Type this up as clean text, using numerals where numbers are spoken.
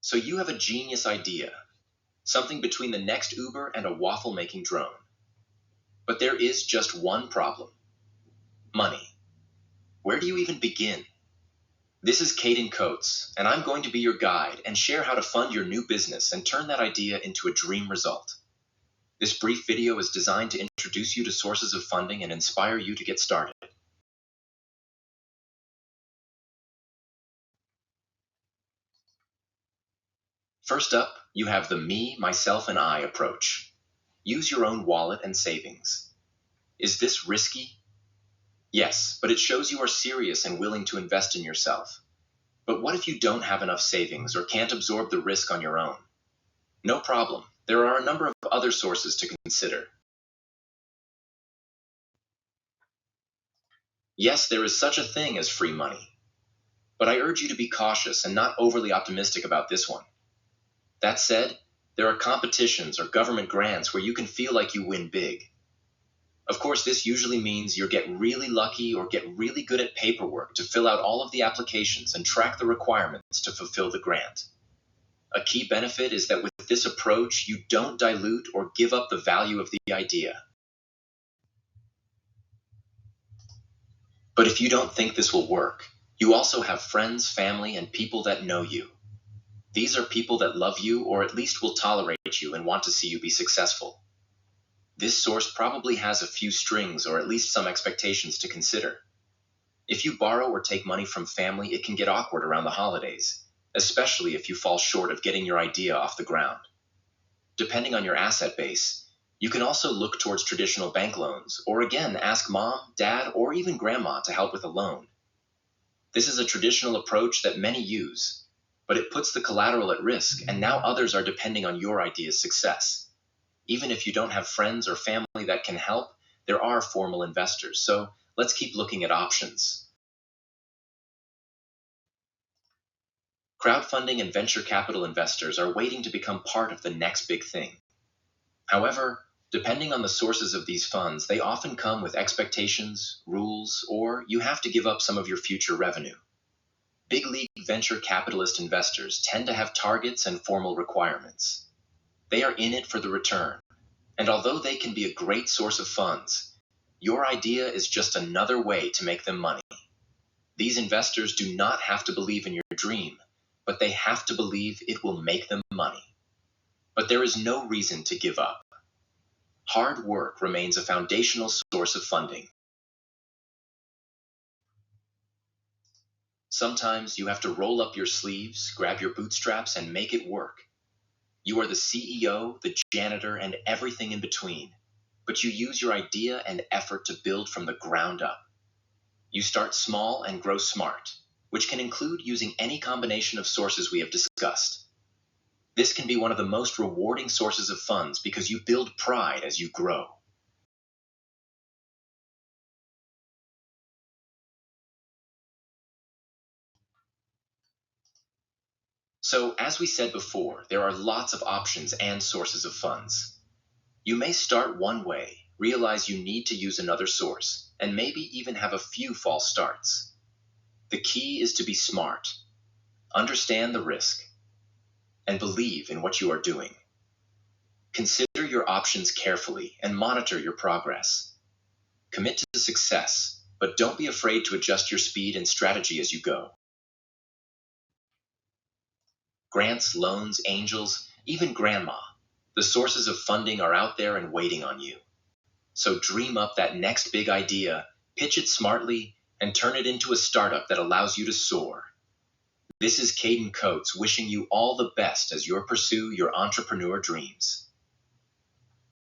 So you have a genius idea, something between the next Uber and a waffle-making drone. But there is just one problem: money. Where do you even begin? This is Kaden Coates, and I'm going to be your guide and share how to fund your new business and turn that idea into a dream result. This brief video is designed to introduce you to sources of funding and inspire you to get started. First up, you have the me, myself, and I approach. Use your own wallet and savings. Is this risky? Yes, but it shows you are serious and willing to invest in yourself. But what if you don't have enough savings or can't absorb the risk on your own? No problem. There are a number of other sources to consider. Yes, there is such a thing as free money. But I urge you to be cautious and not overly optimistic about this one. That said, there are competitions or government grants where you can feel like you win big. Of course, this usually means you get really lucky or get really good at paperwork to fill out all of the applications and track the requirements to fulfill the grant. A key benefit is that with this approach, you don't dilute or give up the value of the idea. But if you don't think this will work, you also have friends, family, and people that know you. These are people that love you or at least will tolerate you and want to see you be successful. This source probably has a few strings or at least some expectations to consider. If you borrow or take money from family, it can get awkward around the holidays, especially if you fall short of getting your idea off the ground. Depending on your asset base, you can also look towards traditional bank loans, or again ask mom, dad, or even grandma to help with a loan. This is a traditional approach that many use, but it puts the collateral at risk, and now others are depending on your idea's success. Even if you don't have friends or family that can help, there are formal investors, so let's keep looking at options. Crowdfunding and venture capital investors are waiting to become part of the next big thing. However, depending on the sources of these funds, they often come with expectations, rules, or you have to give up some of your future revenue. Big league venture capitalist investors tend to have targets and formal requirements. They are in it for the return, and although they can be a great source of funds, your idea is just another way to make them money. These investors do not have to believe in your dream, but they have to believe it will make them money. But there is no reason to give up. Hard work remains a foundational source of funding. Sometimes you have to roll up your sleeves, grab your bootstraps, and make it work. You are the CEO, the janitor, and everything in between, but you use your idea and effort to build from the ground up. You start small and grow smart, which can include using any combination of sources we have discussed. This can be one of the most rewarding sources of funds because you build pride as you grow. So, as we said before, there are lots of options and sources of funds. You may start one way, realize you need to use another source, and maybe even have a few false starts. The key is to be smart, understand the risk, and believe in what you are doing. Consider your options carefully and monitor your progress. Commit to success, but don't be afraid to adjust your speed and strategy as you go. Grants, loans, angels, even grandma. The sources of funding are out there and waiting on you. So dream up that next big idea, pitch it smartly, and turn it into a startup that allows you to soar. This is Kaden Coates wishing you all the best as you pursue your entrepreneur dreams.